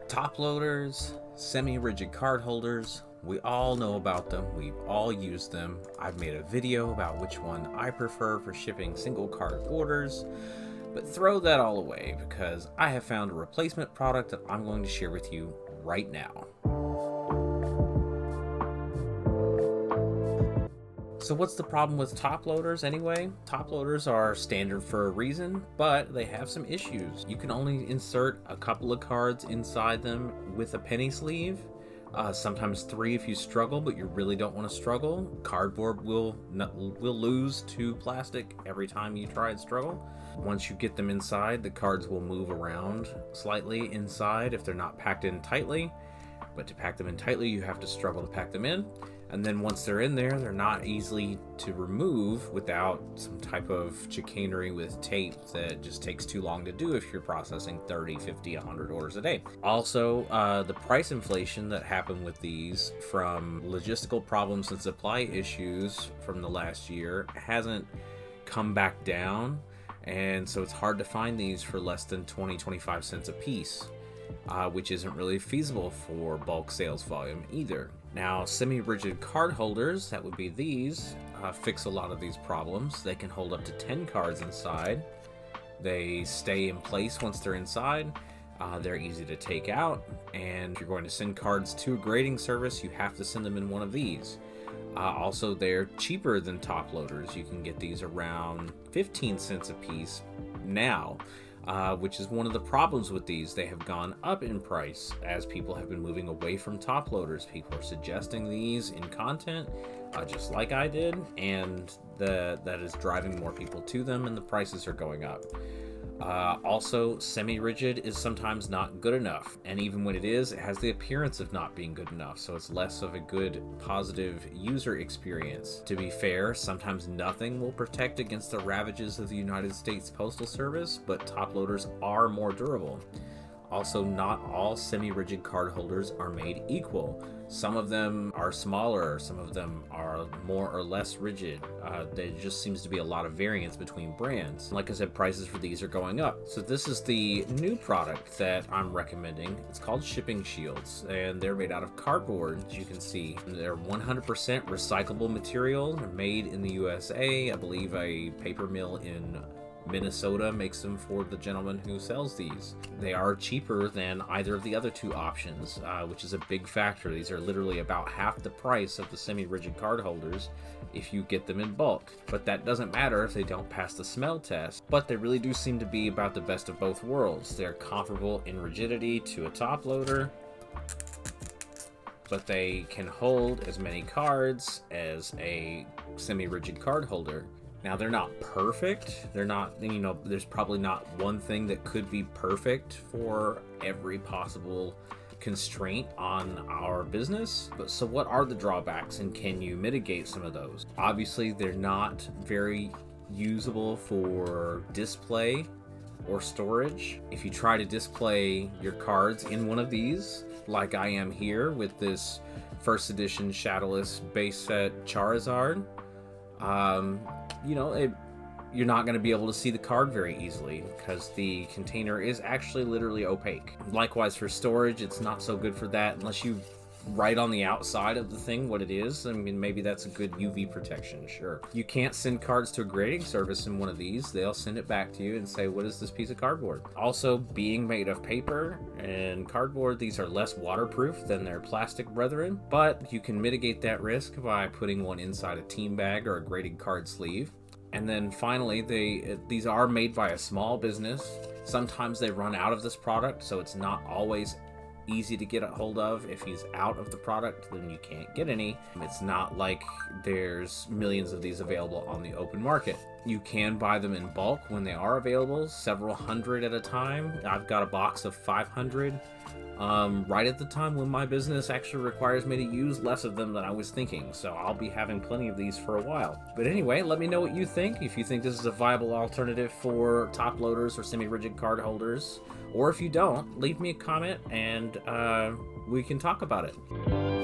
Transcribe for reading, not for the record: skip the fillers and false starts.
Top loaders, semi-rigid card holders, we all know about them, we've all used them. I've made a video about which one I prefer for shipping single card orders, but throw that all away because I have found a replacement product that I'm going to share with you right now. So what's the problem with top loaders anyway? Top loaders are standard for a reason, but they have some issues. You can only insert a couple of cards inside them with a penny sleeve. Sometimes 3 if you struggle, but you really don't want to struggle. Cardboard will lose to plastic every time you try and struggle. Once you get them inside, the cards will move around slightly inside if they're not packed in tightly. But to pack them in tightly, you have to struggle to pack them in. And then once they're in there, they're not easily to remove without some type of chicanery with tape that just takes too long to do if you're processing 30, 50, 100 orders a day. Also, the price inflation that happened with these from logistical problems and supply issues from the last year hasn't come back down. And so it's hard to find these for less than 20-25 cents a piece. Which isn't really feasible for bulk sales volume either. Now, semi-rigid card holders, that would be these, fix a lot of these problems. They can hold up to 10 cards inside. They stay in place once they're inside. They're easy to take out, and if you're going to send cards to a grading service, you have to send them in one of these. Also, they're cheaper than top loaders. You can get these around 15 cents a piece now. Which is one of the problems with these. They have gone up in price as people have been moving away from top loaders. People are suggesting these in content, just like I did, and that is driving more people to them, and the prices are going up. Also, semi-rigid is sometimes not good enough, and even when it is, it has the appearance of not being good enough, so it's less of a good, positive user experience. To be fair, sometimes nothing will protect against the ravages of the United States Postal Service, but top loaders are more durable. Also, not all semi-rigid card holders are made equal. Some of them are smaller, some of them are more or less rigid. There just seems to be a lot of variance between brands. Like I said, prices for these are going up. So this is the new product that I'm recommending. It's called Shipping Shields, and they're made out of cardboard, as you can see. They're 100% recyclable material. They're made in the USA. I believe a paper mill in Minnesota makes them for the gentleman who sells these. They are cheaper than either of the other two options, which is a big factor. These are literally about half the price of the semi-rigid card holders if you get them in bulk. But that doesn't matter if they don't pass the smell test. But they really do seem to be about the best of both worlds. They're comparable in rigidity to a top loader, but they can hold as many cards as a semi-rigid card holder. Now, they're not perfect. They're not, there's probably not one thing that could be perfect for every possible constraint on our business. But so what are the drawbacks, and can you mitigate some of those? Obviously, they're not very usable for display or storage. If you try to display your cards in one of these, like I am here with this first edition Shadowless base set Charizard, you're not going to be able to see the card very easily because the container is actually literally opaque. Likewise for storage, it's not so good for that unless you write on the outside of the thing what it is. I mean, maybe that's a good UV protection, sure. You can't send cards to a grading service in one of these. They'll send it back to you and say, what is this piece of cardboard? Also, being made of paper and cardboard, these are less waterproof than their plastic brethren, but you can mitigate that risk by putting one inside a team bag or a graded card sleeve. And then finally, these are made by a small business. Sometimes they run out of this product, so it's not always easy to get a hold of. If he's out of the product, then you can't get any. It's not like there's millions of these available on the open market. You can buy them in bulk when they are available, several hundred at a time. I've got a box of 500 right at the time when my business actually requires me to use less of them than I was thinking, so I'll be having plenty of these for a while. But anyway, let me know what you think. If you think this is a viable alternative for top loaders or semi-rigid card holders, or if you don't, leave me a comment and we can talk about it.